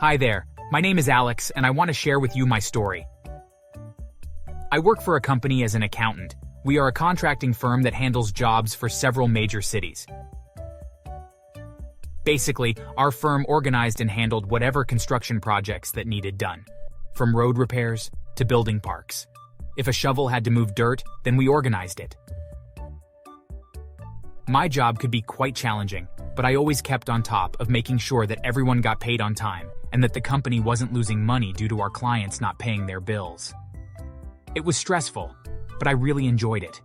Hi there, my name is Alex and I want to share with you my story. I work for a company as an accountant. We are a contracting firm that handles jobs for several major cities. Basically, our firm organized and handled whatever construction projects that needed done, from road repairs to building parks. If a shovel had to move dirt, then we organized it. My job could be quite challenging, but I always kept on top of making sure that everyone got paid on time and that the company wasn't losing money due to our clients not paying their bills. It was stressful, but I really enjoyed it.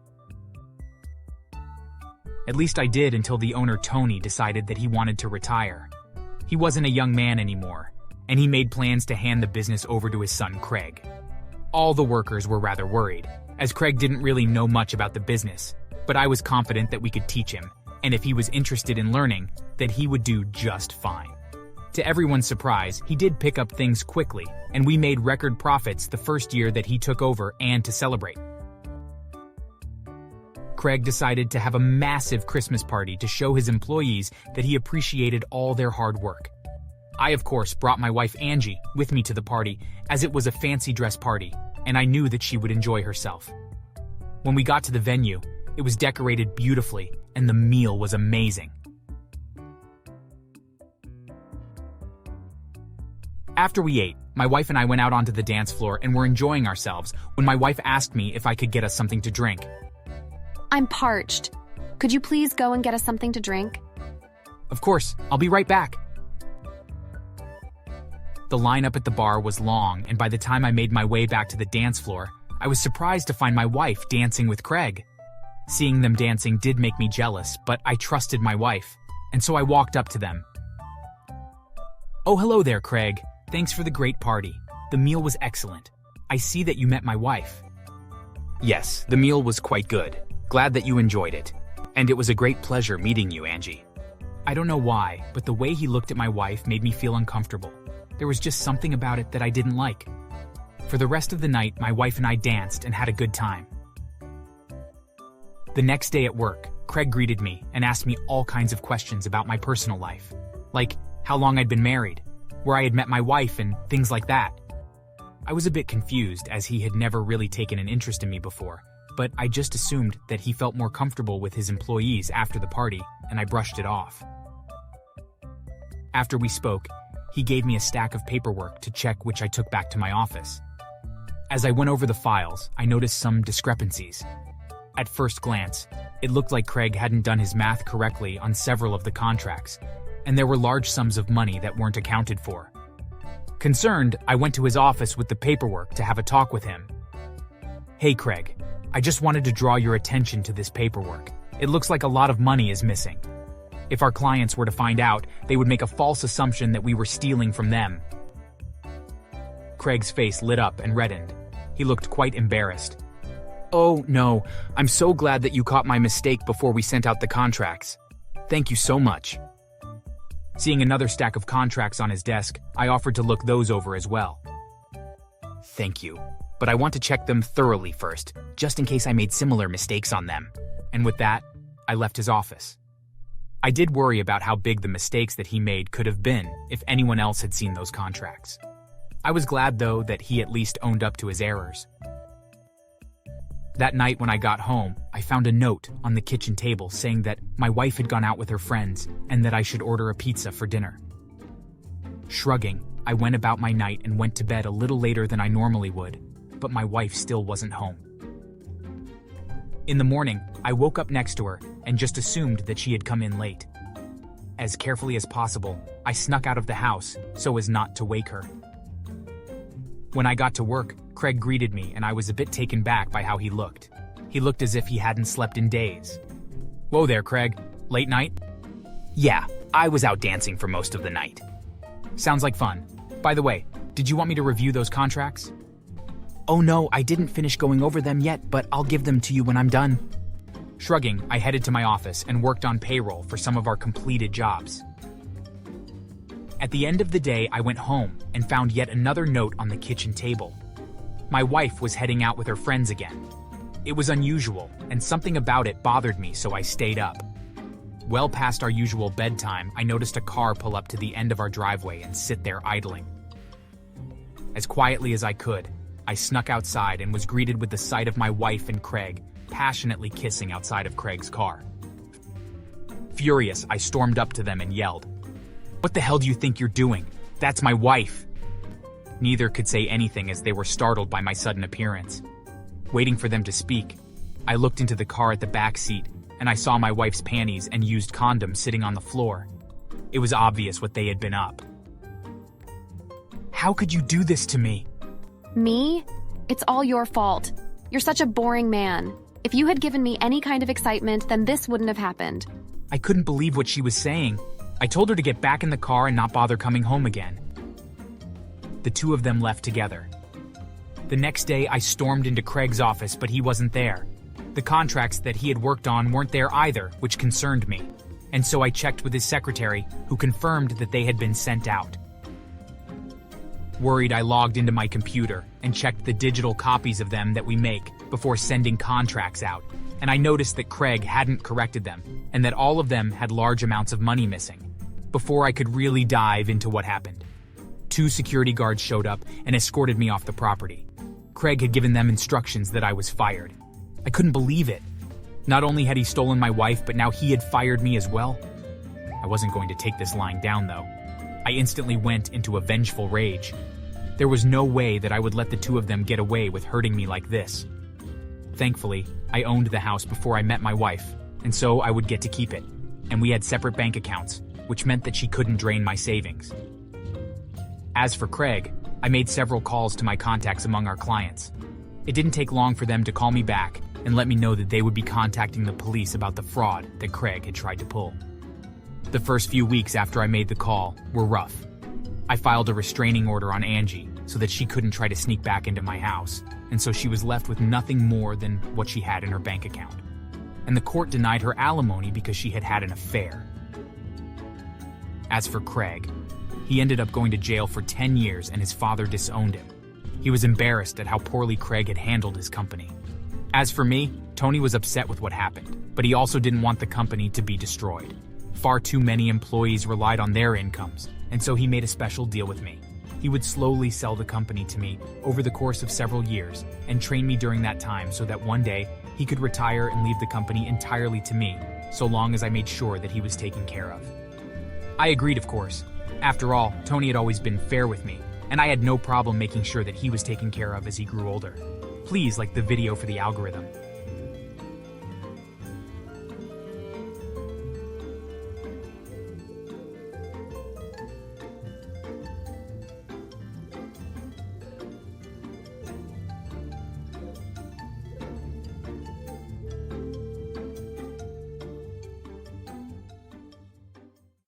At least I did until the owner Tony decided that he wanted to retire. He wasn't a young man anymore, and he made plans to hand the business over to his son Craig. All the workers were rather worried, as Craig didn't really know much about the business, but I was confident that we could teach him, and if he was interested in learning, that he would do just fine. To everyone's surprise, he did pick up things quickly, and we made record profits the first year that he took over. And to celebrate, Craig decided to have a massive Christmas party to show his employees that he appreciated all their hard work. I, of course, brought my wife Angie with me to the party, as it was a fancy dress party, and I knew that she would enjoy herself. When we got to the venue, it was decorated beautifully, and the meal was amazing. After we ate, my wife and I went out onto the dance floor and were enjoying ourselves when my wife asked me if I could get us something to drink. I'm parched. Could you please go and get us something to drink? Of course, I'll be right back. The lineup at the bar was long, and by the time I made my way back to the dance floor, I was surprised to find my wife dancing with Craig. Seeing them dancing did make me jealous, but I trusted my wife, and so I walked up to them. Oh, hello there, Craig. Thanks for the great party. The meal was excellent. I see that you met my wife. Yes, the meal was quite good. Glad that you enjoyed it. And it was a great pleasure meeting you, Angie. I don't know why, but the way he looked at my wife made me feel uncomfortable. There was just something about it that I didn't like. For the rest of the night, my wife and I danced and had a good time. The next day at work, Craig greeted me and asked me all kinds of questions about my personal life, like how long I'd been married, where I had met my wife, and things like that. I was a bit confused, as he had never really taken an interest in me before, but I just assumed that he felt more comfortable with his employees after the party, and I brushed it off. After we spoke, he gave me a stack of paperwork to check, which I took back to my office. As I went over the files, I noticed some discrepancies. At first glance, it looked like Craig hadn't done his math correctly on several of the contracts, and there were large sums of money that weren't accounted for. Concerned, I went to his office with the paperwork to have a talk with him. Hey Craig, I just wanted to draw your attention to this paperwork. It looks like a lot of money is missing. If our clients were to find out, they would make a false assumption that we were stealing from them. Craig's face lit up and reddened. He looked quite embarrassed. Oh no, I'm so glad that you caught my mistake before we sent out the contracts. Thank you so much. Seeing another stack of contracts on his desk, I offered to look those over as well. Thank you, but I want to check them thoroughly first, just in case I made similar mistakes on them. And with that, I left his office. I did worry about how big the mistakes that he made could have been if anyone else had seen those contracts. I was glad, though, that he at least owned up to his errors. That night when I got home, I found a note on the kitchen table saying that my wife had gone out with her friends and that I should order a pizza for dinner. Shrugging, I went about my night and went to bed a little later than I normally would, but my wife still wasn't home. In the morning, I woke up next to her and just assumed that she had come in late. As carefully as possible, I snuck out of the house so as not to wake her. When I got to work, Craig greeted me and I was a bit taken back by how he looked. He looked as if he hadn't slept in days. Whoa there, Craig. Late night? Yeah, I was out dancing for most of the night. Sounds like fun. By the way, did you want me to review those contracts? Oh no, I didn't finish going over them yet, but I'll give them to you when I'm done. Shrugging, I headed to my office and worked on payroll for some of our completed jobs. At the end of the day, I went home and found yet another note on the kitchen table. My wife was heading out with her friends again. It was unusual, and something about it bothered me, so I stayed up. Well past our usual bedtime, I noticed a car pull up to the end of our driveway and sit there idling. As quietly as I could, I snuck outside and was greeted with the sight of my wife and Craig passionately kissing outside of Craig's car. Furious, I stormed up to them and yelled, "What the hell do you think you're doing? That's my wife!" Neither could say anything as they were startled by my sudden appearance. Waiting for them to speak, I looked into the car at the back seat and I saw my wife's panties and used condoms sitting on the floor. It was obvious what they had been up. "How could you do this to me?" Me? It's all your fault. You're such a boring man. If you had given me any kind of excitement, then this wouldn't have happened. I couldn't believe what she was saying. I told her to get back in the car and not bother coming home again. The two of them left together. The next day, I stormed into Craig's office, but he wasn't there. The contracts that he had worked on weren't there either, which concerned me. And so I checked with his secretary, who confirmed that they had been sent out. Worried, I logged into my computer and checked the digital copies of them that we make before sending contracts out, and I noticed that Craig hadn't corrected them and that all of them had large amounts of money missing. Before I could really dive into what happened, 2 security guards showed up and escorted me off the property. Craig had given them instructions that I was fired. I couldn't believe it. Not only had he stolen my wife, but now he had fired me as well. I wasn't going to take this lying down, though. I instantly went into a vengeful rage. There was no way that I would let the two of them get away with hurting me like this. Thankfully, I owned the house before I met my wife, and so I would get to keep it. And we had separate bank accounts, which meant that she couldn't drain my savings. As for Craig, I made several calls to my contacts among our clients. It didn't take long for them to call me back and let me know that they would be contacting the police about the fraud that Craig had tried to pull. The first few weeks after I made the call were rough. I filed a restraining order on Angie so that she couldn't try to sneak back into my house, and so she was left with nothing more than what she had in her bank account. And the court denied her alimony because she had had an affair. As for Craig, he ended up going to jail for 10 years and his father disowned him. He was embarrassed at how poorly Craig had handled his company. As for me, Tony was upset with what happened, but he also didn't want the company to be destroyed. Far too many employees relied on their incomes, and so he made a special deal with me. He would slowly sell the company to me over the course of several years and train me during that time so that one day he could retire and leave the company entirely to me, so long as I made sure that he was taken care of. I agreed, of course. After all, Tony had always been fair with me, and I had no problem making sure that he was taken care of as he grew older. Please like the video for the algorithm.